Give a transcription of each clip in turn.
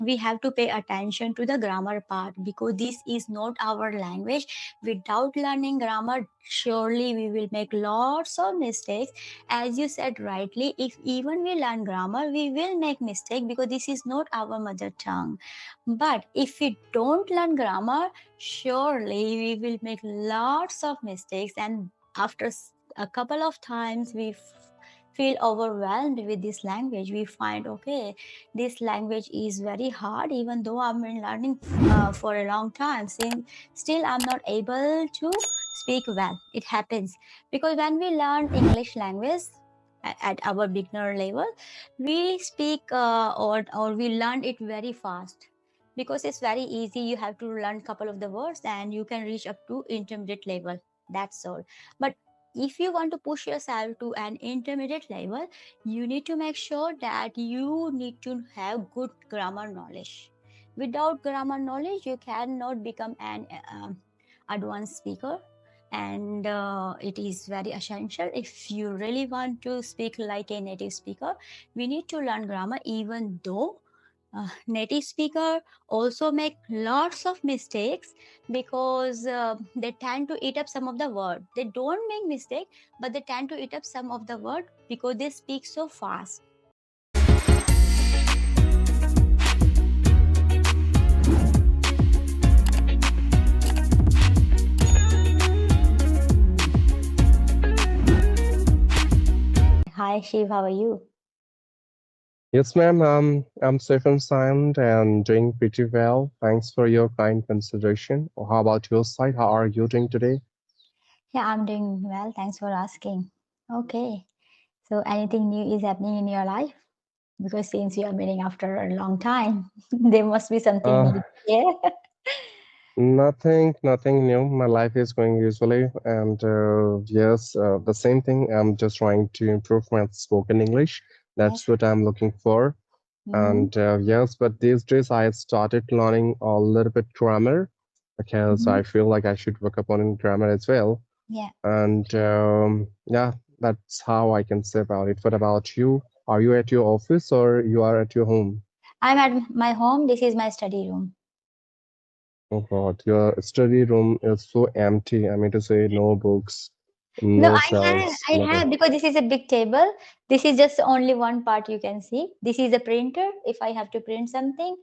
we have to pay attention to the grammar part, because this is not our language. Without learning grammar, surely we will make lots of mistakes. As you said rightly, if even we learn grammar, we will make mistake, because this is not our mother tongue. But if we don't learn grammar, surely we will make lots of mistakes, and after a couple of times we feel overwhelmed with this language. We find, okay, this language is very hard, even though I've been learning for a long time. Still I'm not able to speak well. It happens because when we learn English language at our beginner level, we speak or we learn it very fast, because it's very easy. You have to learn a couple of the words and you can reach up to intermediate level. That's all. But if you want to push yourself to an intermediate level, you need to make sure that you need to have good grammar knowledge. Without grammar knowledge, you cannot become an advanced speaker, and it is very essential. If you really want to speak like a native speaker, we need to learn grammar, even though native speaker also make lots of mistakes, because they tend to eat up some of the word. They don't make mistake, but they tend to eat up some of the word because they speak so fast. Hi Shiv, how are you? Yes, ma'am. I'm safe and sound and doing pretty well. Thanks for your kind consideration. How about your side? How are you doing today? Yeah, I'm doing well. Thanks for asking. Okay. So anything new is happening in your life? Because since you are meeting after a long time, there must be something Uh, new. Yeah. nothing new. My life is going usually, and yes, the same thing. I'm just trying to improve my spoken English. Yes. That's what I'm looking for. Mm-hmm. And yes, but these days I started learning a little bit grammar because Mm-hmm. I feel like I should work upon grammar as well. Yeah. And yeah, that's how I can say about it. What about you? Are you at your office or you are at your home? I'm at my home. This is my study room. Oh God, your study room is so empty. I mean to say, no books, No, no I shelves, have, nothing. because this is a big table. This is just only one part you can see. This is a printer. If I have to print something,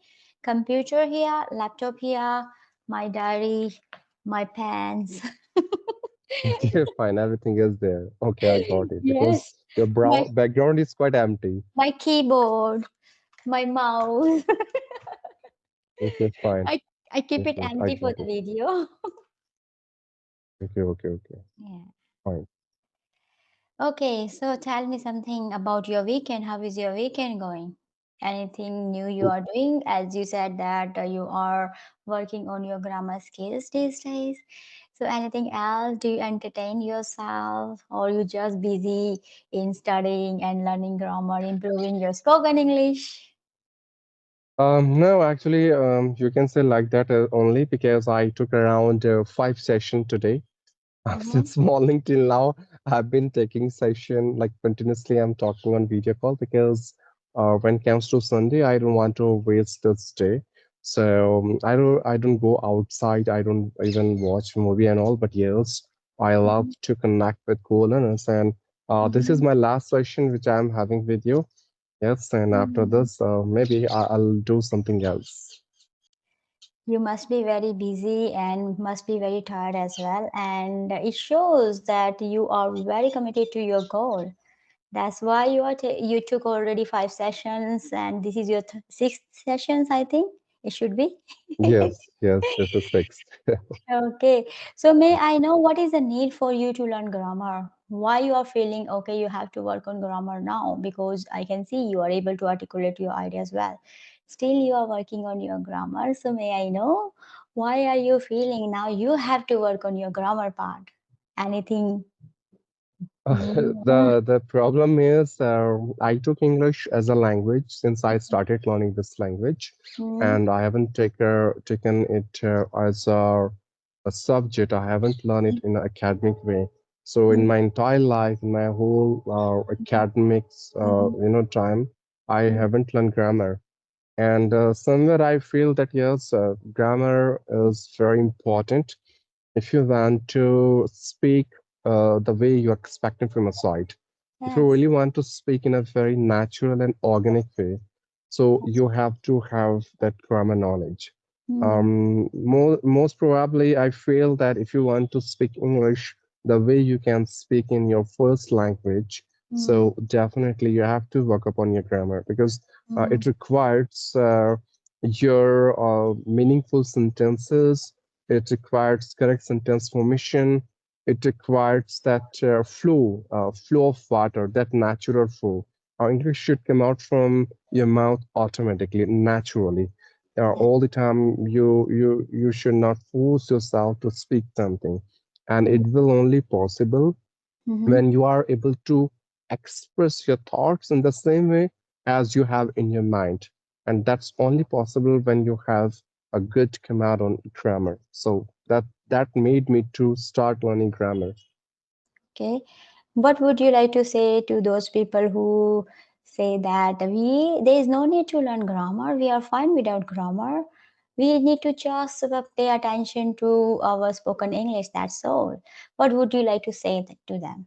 computer here, laptop here, my diary, my pens. Okay, fine, everything is there. Okay, I got it. Yes, Because your my brow background is quite empty. my keyboard, my mouse. Okay, fine. I I keep it Okay, I empty for got the it. video. Okay, okay, okay. Yeah. Fine. Okay, so tell me something about your weekend. How is your weekend going? Anything new you are doing? As you said that you are working on your grammar skills these days. So anything else? Do you entertain yourself, or you just busy in studying and learning grammar, improving your spoken English? No, actually, you can say like that only because I took around 5 sessions today. Mm-hmm. Since morning till now, I've been taking session like continuously. I'm talking on video call because when it comes to Sunday, I don't want to waste this day. So I don't go outside. I don't even watch movie and all. But yes, I love to connect with co-learners, and this is Mm-hmm. my last session which I'm having with you. Yes, and after Mm-hmm. this, maybe I'll do something else. You must be very busy and must be very tired as well. And it shows that you are very committed to your goal. That's why you took already 5 sessions, and this is your sixth sessions, I think it should be. Yes, yes, this is fixed. Okay. So may I know what is the need for you to learn grammar? Why you are feeling okay, you have to work on grammar now? Because I can see you are able to articulate your ideas well. Still, you are working on your grammar. So may I know why are you feeling now you have to work on your grammar part? Anything new? The problem is I took English as a language since I started learning this language, Mm, and I haven't taken it as a subject. I haven't learned it in an academic way. So in mm, my entire life, in my whole academics mm, time, I mm, haven't learned grammar. And somewhere I feel that yes, grammar is very important if you want to speak the way you're expecting from a site. If you Yes. really want to speak in a very natural and organic way, so you have to have that grammar knowledge. Mm-hmm. Most probably, I feel that if you want to speak English the way you can speak in your first language, Mm-hmm. so definitely you have to work upon your grammar because Mm-hmm. it requires your meaningful sentences. It requires correct sentence formation. It requires that flow of water, that natural flow. English should come out from your mouth automatically, naturally. All the time, you should not force yourself to speak something, and it will only possible Mm-hmm. when you are able to express your thoughts in the same way as you have in your mind. And that's only possible when you have a good command on grammar. So that made me to start learning grammar. Okay. What would you like to say to those people who say that we there is no need to learn grammar, we are fine without grammar. We need to just pay attention to our spoken English, that's all. What would you like to say to them?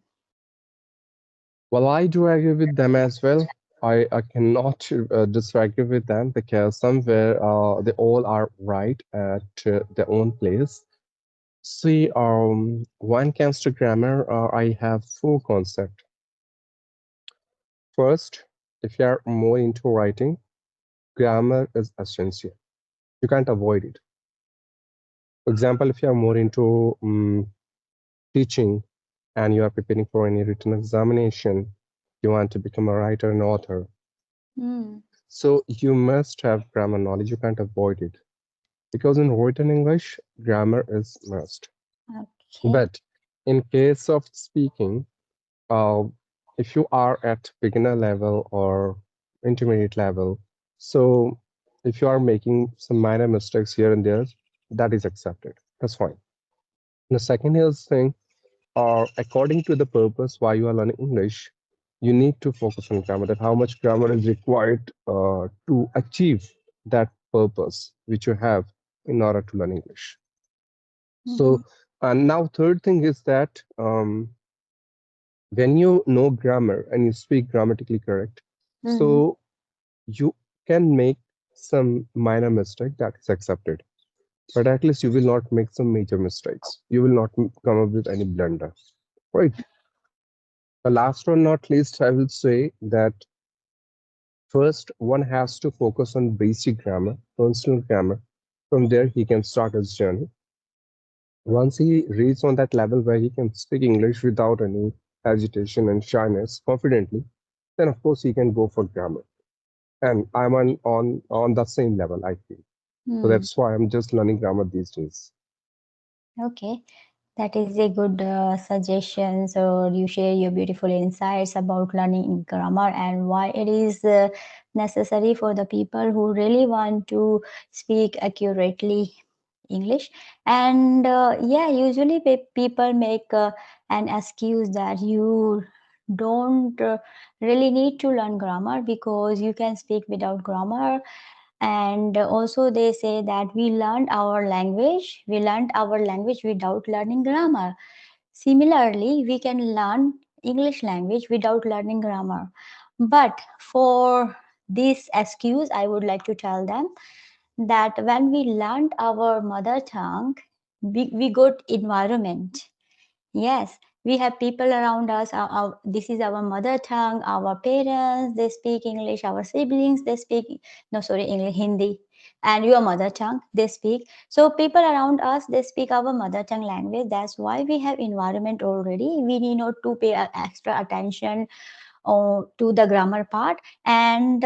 Well, I do agree with them as well. I cannot disagree with them because somewhere they all are right at their own place. See, when it comes to grammar, I have four concepts. First, if you are more into writing, grammar is essential. You can't avoid it. For example, if you are more into teaching and you are preparing for any written examination, you want to become a writer and author. Hmm. So you must have grammar knowledge. You can't avoid it because in written English, grammar is must. Okay. But in case of speaking, uh, if you are at beginner level or intermediate level, so if you are making some minor mistakes here and there, that is accepted. That's fine. The second is thing, according to the purpose why you are learning English, you need to focus on grammar. That how much grammar is required to achieve that purpose which you have in order to learn English. Mm-hmm. So, and now third thing is that when you know grammar and you speak grammatically correct, Mm-hmm. so you can make some minor mistake that is accepted, but at least you will not make some major mistakes. You will not come up with any blunder, right? The last one, not least, I will say that first one has to focus on basic grammar, personal grammar. From there, he can start his journey. Once he reaches on that level where he can speak English without any agitation and shyness confidently, then of course he can go for grammar. And I'm on the same level, I feel. So Hmm. that's why I'm just learning grammar these days. Okay. That is a good suggestion. So you share your beautiful insights about learning grammar and why it is necessary for the people who really want to speak accurately English. And yeah, usually people make an excuse that you don't really need to learn grammar because you can speak without grammar. And also they say that we learned our language without learning grammar. Similarly, we can learn English language without learning grammar. But for this excuse, I would like to tell them that when we learned our mother tongue, we got environment. Yes, we have people around us. This is our mother tongue. Our parents, they speak English. Our siblings, they speak, no, sorry, English, Hindi. And your mother tongue, they speak. So people around us, they speak our mother tongue language. That's why we have environment already. We need not to pay extra attention to the grammar part. And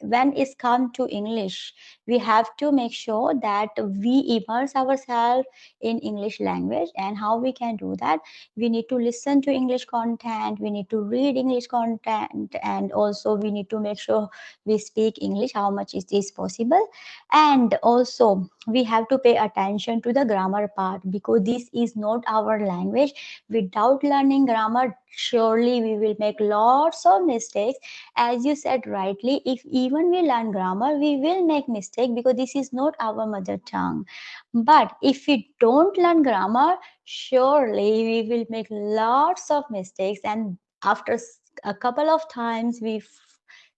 when it's come to English, we have to make sure that we immerse ourselves in English language. And how we can do that, we need to listen to English content, we need to read English content, and also we need to make sure we speak English how much it is possible. And also we have to pay attention to the grammar part because this is not our language. Without learning grammar, surely we will make lots of mistakes. As you said rightly, if even we learn grammar, we will make mistake because this is not our mother tongue. But if we don't learn grammar, surely we will make lots of mistakes, and after a couple of times we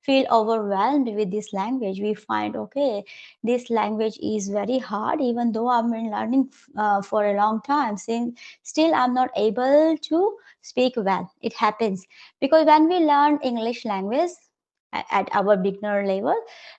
feel overwhelmed with this language. We find, okay, this language is very hard, even though I've been learning for a long time. Since still I'm not able to speak well. It happens because when we learn English language at our beginner level,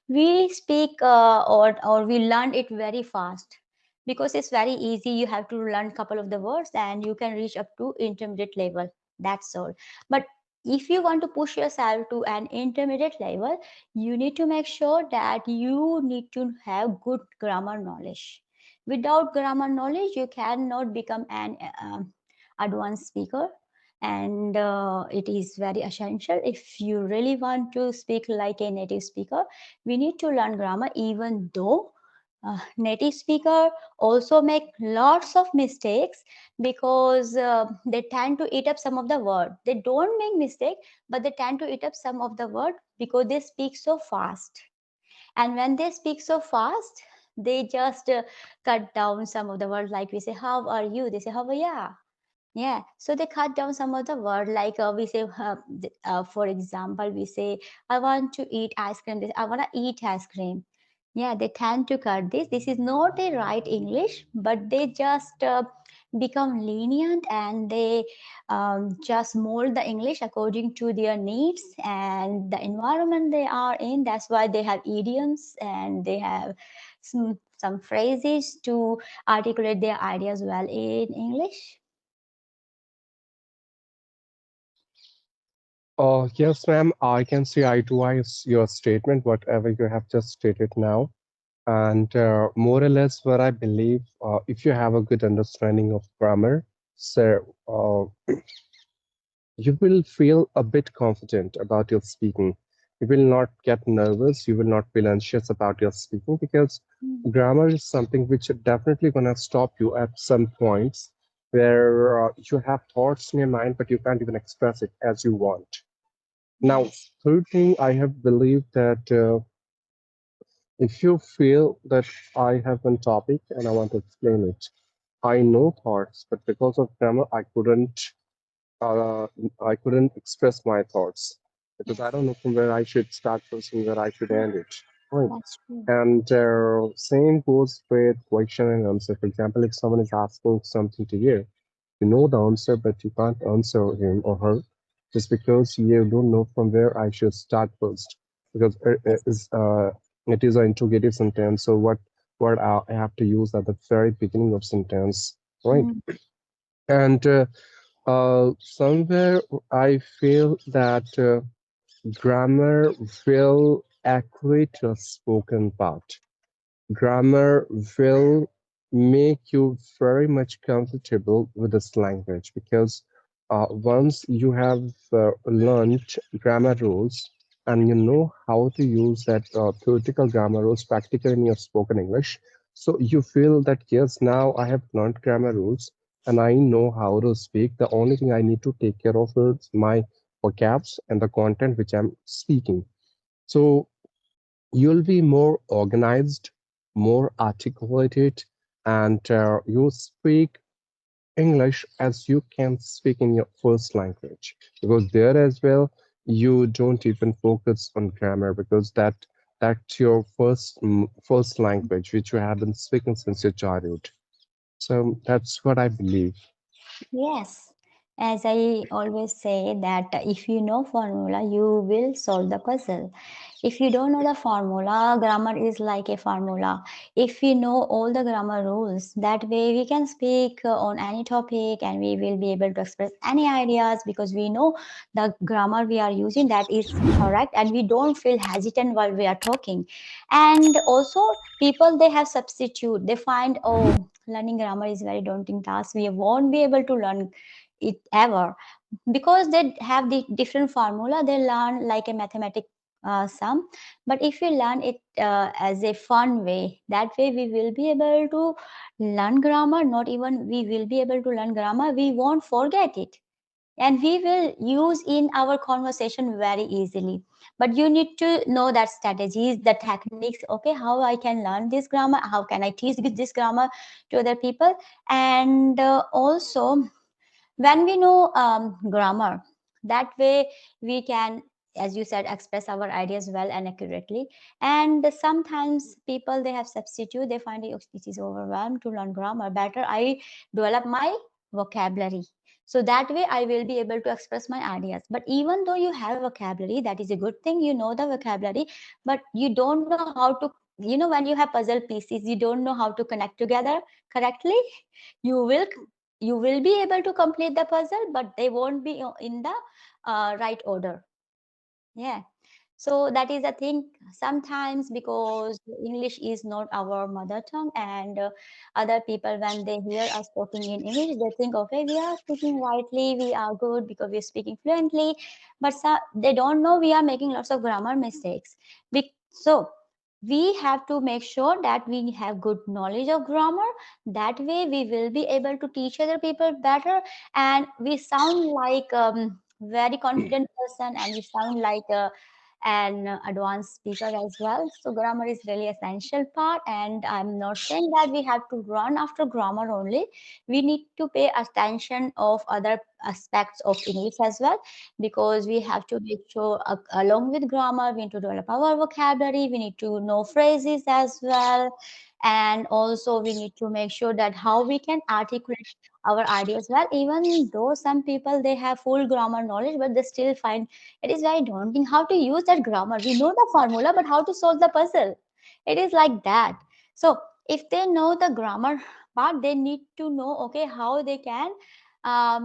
we speak or we learn it very fast because it's very easy. You have to learn a couple of the words and you can reach up to intermediate level. That's all. But if you want to push yourself to an intermediate level, you need to make sure that you need to have good grammar knowledge. Without grammar knowledge, you cannot become an advanced speaker, and it is very essential. If you really want to speak like a native speaker, we need to learn grammar, even though native speaker also make lots of mistakes because they tend to eat up some of the word. They don't make mistake, but they tend to eat up some of the word because they speak so fast. And when they speak so fast, they just cut down some of the words. Like we say how are you, they say how are ya. Yeah, so they cut down some of the word, like we say, for example, we say, I want to eat ice cream. I want to eat ice cream. Yeah, they tend to cut this. This is not a right English, but they just become lenient, and they just mold the English according to their needs and the environment they are in. That's why they have idioms and they have some phrases to articulate their ideas well in English. Yes, ma'am. I can see eye to eye your statement, whatever you have just stated now. And more or less, what I believe, if you have a good understanding of grammar, so you will feel a bit confident about your speaking. You will not get nervous. You will not feel anxious about your speaking because Mm. grammar is something which are definitely going to stop you at some points where you have thoughts in your mind, but you can't even express it as you want. Now, Yes. third thing, I have believed that if you feel that I have one topic and I want to explain it, I know thoughts, but because of grammar, uh, I couldn't express my thoughts because I Yes. don't know from where I should start first and where I should Mm. end it. Right. That's true. And same goes with question and answer. For example, if someone is asking something to you, you know the answer, but you can't answer him or her just because you don't know from where I should start first. Because Yes. it is an interrogative sentence, so what word I have to use at the very beginning of sentence, right? Mm. And somewhere I feel that grammar will accurate your spoken part. Grammar will make you very much comfortable with this language because once you have learned grammar rules and you know how to use that theoretical grammar rules practically in your spoken English, so you feel that yes, now I have learned grammar rules and I know how to speak. The only thing I need to take care of is my vocabs and the content which I'm speaking. So you'll be more organized, more articulated, and you speak English as you can speak in your first language. Because there as well, you don't even focus on grammar because that's your first language, which you have been speaking since your childhood. So that's what I believe. Yes, as I always say that if you know formula, you will solve the puzzle. If you don't know the formula, grammar is like a formula. If we know all the grammar rules, that way we can speak on any topic and we will be able to express any ideas because we know the grammar we are using that is correct, and we don't feel hesitant while we are talking. And also, people they have substitute. They find, oh, learning grammar is very daunting task. We won't be able to learn it ever because they have the different formula. They learn like a mathematic some, but if we learn it as a fun way, that way we will be able to learn grammar. Not even we will be able to learn grammar, we won't forget it, and we will use in our conversation very easily. But you need to know that strategies, the techniques, okay, how I can learn this grammar, how can I teach this grammar to other people. And also, when we know grammar, that way we can, as you said, express our ideas well and accurately. And sometimes people, they have substitute, they find it is overwhelmed to learn grammar, better I develop my vocabulary, so that way I will be able to express my ideas. But even though you have vocabulary, that is a good thing, you know the vocabulary, but you don't know how to, when you have puzzle pieces, you don't know how to connect together correctly. you will you will be able to complete the puzzle, but they won't be in the right order. Yeah. So that is the thing. Sometimes, because English is not our mother tongue, and other people, when they hear us talking in English, they think, okay, we are speaking rightly, we are good because we are speaking fluently, but they don't know we are making lots of grammar mistakes. So we have to make sure that we have good knowledge of grammar. That way, we will be able to teach other people better, and we sound like very confident person, and we sound like an advanced speaker as well. So grammar is really essential part, and I'm not saying that we have to run after grammar only. We need to pay attention of other aspects of English as well, because we have to make sure, along with grammar, we need to develop our vocabulary, we need to know phrases as well, and also we need to make sure that how we can articulate our ideas well. Even though some people, they have full grammar knowledge, but they still find it is very daunting how to use that grammar. We know the formula, but how to solve the puzzle? It is like that. So if they know the grammar part, they need to know, okay, how they can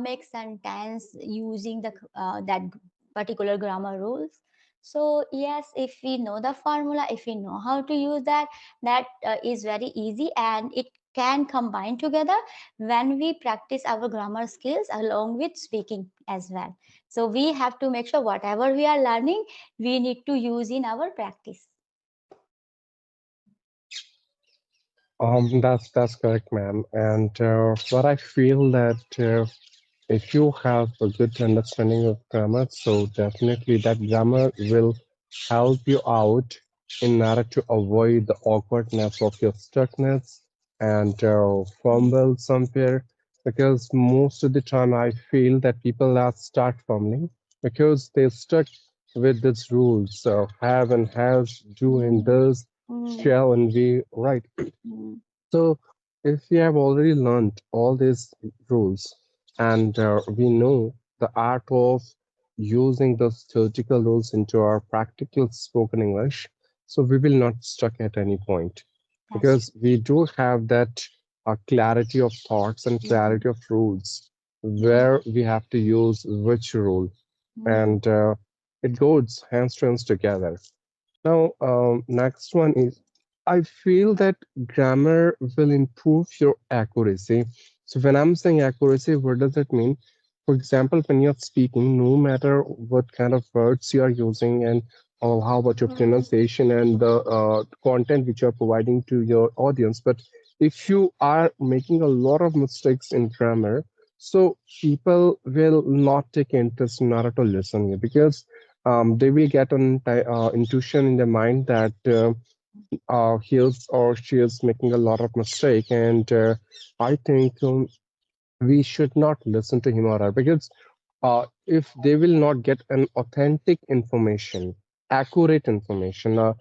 make sentence using that particular grammar rules. So yes, if we know the formula, if we know how to use that, that is very easy, and it can combine together when we practice our grammar skills along with speaking as well. So we have to make sure whatever we are learning, we need to use in our practice. That's correct, ma'am. And what I feel that if you have a good understanding of grammar, so definitely that grammar will help you out in order to avoid the awkwardness of your stuckness and fumble somewhere. Because most of the time, I feel that people are start fumbling because they're stuck with these rules. So have and has, do and Mm, does, mm, shall and be, right? mm, So, if we have already learned all these rules and we know the art of using those theoretical rules into our practical spoken English, so we will not stuck at any point that's because we do have that clarity of thoughts and true. clarity of rules Mm, where we have to use which rule, mm, and it goes hands to hands together. Now, next one is I feel that grammar will improve your accuracy. So, when I'm saying accuracy, what does it mean? For example, when you're speaking, no matter what kind of words you are using and how about your pronunciation and the content which you're providing to your audience, but if you are making a lot of mistakes in grammar, so people will not take interest in order to listen you because they will get an intuition in their mind that he is or she is making a lot of mistake, and I think we should not listen to him or her because if they will not get an authentic information, accurate information,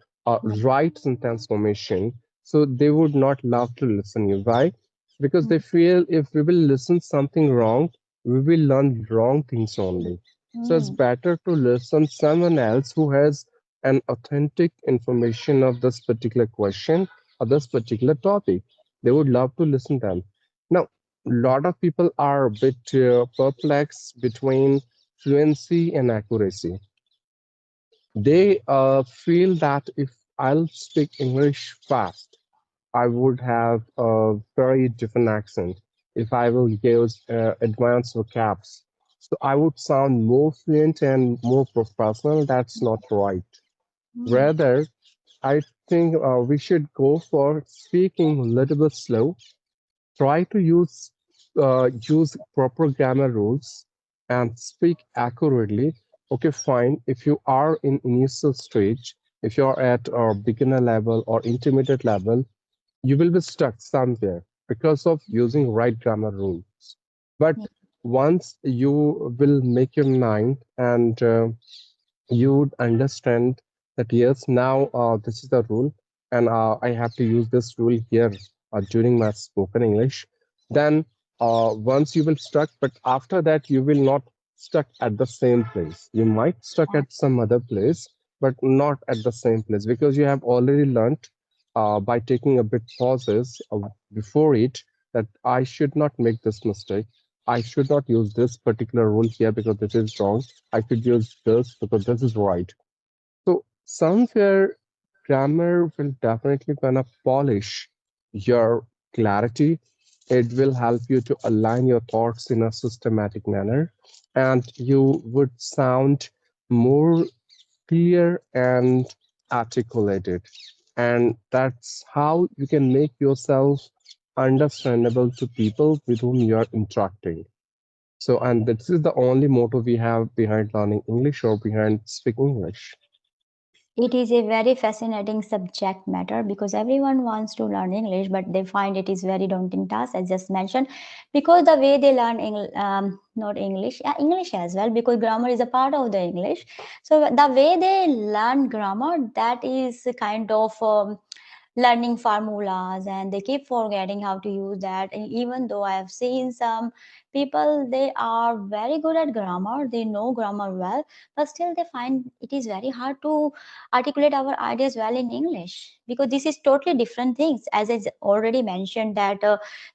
right sentence formation, so they would not love to listen you. Why? Because they mm, feel if we will listen something wrong, we will learn wrong things only. So it's mm, better to listen someone else who has an authentic information of this particular question or this particular topic. They would love to listen them. Now, lot of people are a bit perplexed between fluency and accuracy. They feel that if I'll speak English fast, I would have a very different accent. If I will use advanced vocabs, so I would sound more fluent and more professional. That's not right. Hmm. Rather, I think we should go for speaking a little bit slow. Try to use proper grammar rules and speak accurately. Okay, fine. If you are in initial stage, if you are at beginner level or intermediate level, you will be stuck somewhere because of using right grammar rules. But Yeah. once you will make your mind and you'd understand that yes, now this is the rule, and I have to use this rule here during my spoken English. Then once you will stuck, but after that you will not stuck at the same place. You might stuck at some other place, but not at the same place because you have already learned by taking a bit pauses before it that I should not make this mistake. I should not use this particular rule here because this is wrong. I should use this because this is right. So somewhere grammar will definitely gonna polish your clarity. It will help you to align your thoughts in a systematic manner, and you would sound more clear and articulated. And that's how you can make yourself understandable to people with whom you are interacting. So, and this is the only motto we have behind learning English or behind speaking English. It is a very fascinating subject matter because everyone wants to learn English, but they find it is very daunting task, as just mentioned, because the way they learn not English, yeah, English as well, because grammar is a part of the English. So the way they learn grammar, that is a kind of learning formulas, and they keep forgetting how to use that. And even though I have seen some people, they are very good at grammar, they know grammar well, but still they find it is very hard to articulate our ideas well in English, because this is totally different things. As I already mentioned that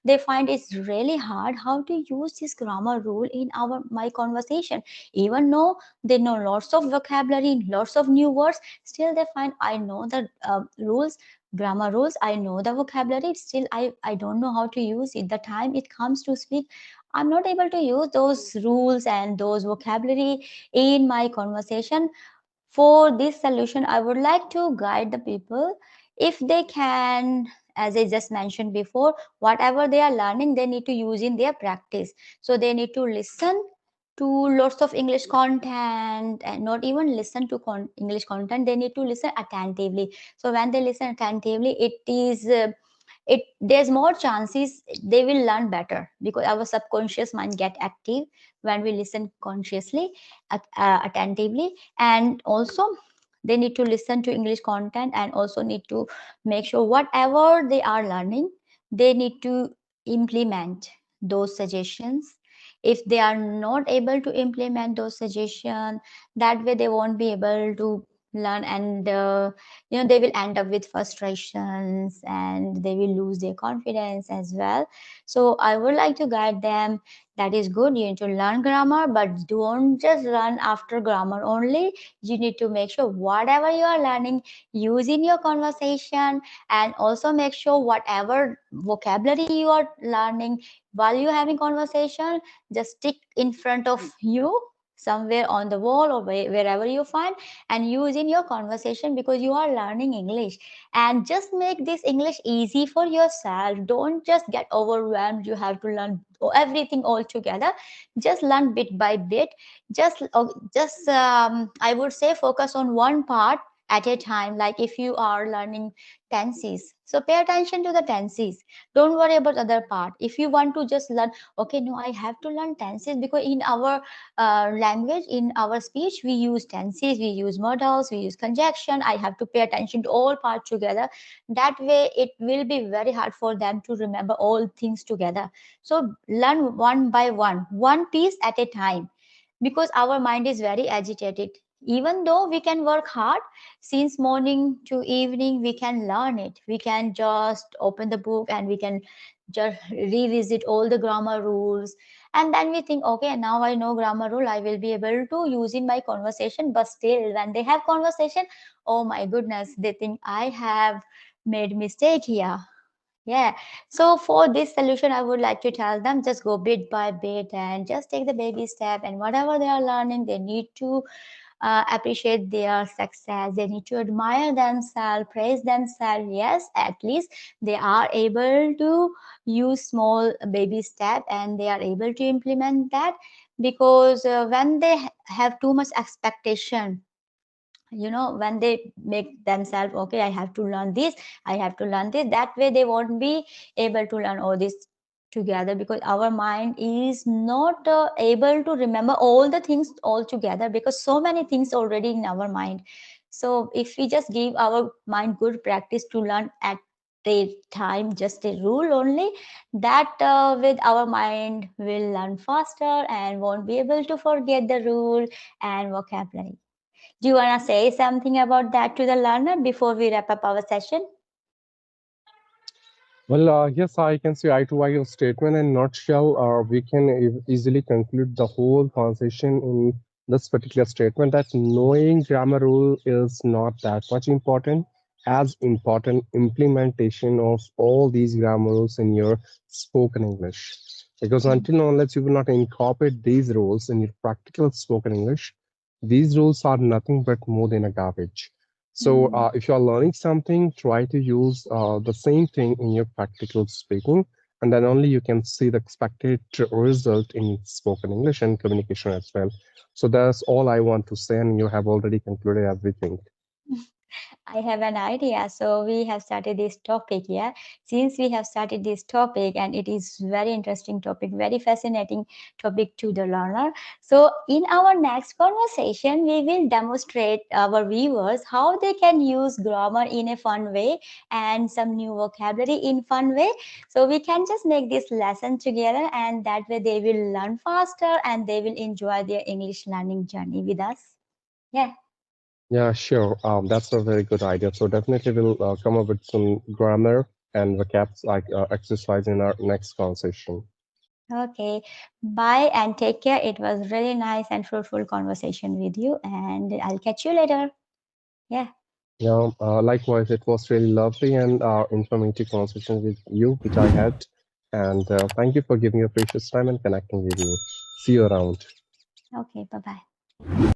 they find it's really hard how to use this grammar rule in our my conversation. Even though they know lots of vocabulary, lots of new words, still they find I know the rules, grammar rules, I know the vocabulary, still I don't know how to use it. The time it comes to speak, I'm not able to use those rules and those vocabulary in my conversation. For this solution, I would like to guide the people, if they can, as I just mentioned before, whatever they are learning, they need to use in their practice. So they need to listen to lots of English content, and not even listen to English content, they need to listen attentively. So when they listen attentively, it is it there's more chances they will learn better, because our subconscious mind get active when we listen consciously, attentively. And also they need to listen to English content, and also need to make sure whatever they are learning, they need to implement those suggestions. If they are not able to implement those suggestions, that way they won't be able to learn, and they will end up with frustrations, and they will lose their confidence as well. So I would like to guide them, that is good, you need to learn grammar, but don't just run after grammar only. You need to make sure whatever you are learning, use in your conversation, and also make sure whatever vocabulary you are learning while you're having conversation, just stick in front of you somewhere on the wall, or wherever you find, and use in your conversation, because you are learning English. And just make this English easy for yourself. Don't just get overwhelmed, you have to learn everything all together. Just learn bit by bit. Just I would say focus on one part at a time. Like if you are learning tenses, so pay attention to the tenses, don't worry about other part. If you want to just learn, okay, no, I have to learn tenses, because in our language, in our speech, we use tenses, we use modals, we use conjunction. I have to pay attention to all parts together. That way it will be very hard for them to remember all things together. So learn one by one piece at a time, because our mind is very agitated. Even though we can work hard since morning to evening, we can learn it. We can just open the book and we can just revisit all the grammar rules, and then we think, okay, now I know grammar rule, I will be able to use in my conversation. But still when they have conversation, oh my goodness, they think I have made mistake here. Yeah. So for this solution, I would like to tell them, just go bit by bit and just take the baby step, and whatever they are learning, they need to appreciate their success. They need to admire themselves, praise themselves. Yes, at least they are able to use small baby step, and they are able to implement that, because when they have too much expectation, when they make themselves, okay, I have to learn this, I have to learn this, that way they won't be able to learn all this together, because our mind is not able to remember all the things all together, because so many things already in our mind. So if we just give our mind good practice to learn at the time, just a rule only, that with our mind will learn faster and won't be able to forget the rule and vocabulary. Do you want to say something about that to the learner before we wrap up our session? Well, yes, I can see eye to eye your statement. In nutshell, we can easily conclude the whole conversation in this particular statement that knowing grammar rule is not that much important, as important implementation of all these grammar rules in your spoken English. Because until and unless you will not incorporate these rules in your practical spoken English, these rules are nothing but more than a garbage. So, Mm. if you are learning something, try to use the same thing in your practical speaking, and then only you can see the expected result in spoken English and communication as well. So, that's all I want to say, and you have already concluded everything. I have an idea. So we have started this topic, yeah. Since we have started this topic, and it is very interesting topic, very fascinating topic to the learner. So in our next conversation, we will demonstrate our viewers how they can use grammar in a fun way and some new vocabulary in fun way. So we can just make this lesson together, and that way they will learn faster and they will enjoy their English learning journey with us. Yeah. Yeah, sure. That's a very good idea. So, definitely we'll come up with some grammar and vocabs like exercise in our next conversation. Okay. Bye and take care. It was really nice and fruitful conversation with you, and I'll catch you later. Yeah. Yeah, likewise, it was really lovely and informative conversation with you, which I had. And thank you for giving your precious time and connecting with you. See you around. Okay. Bye bye.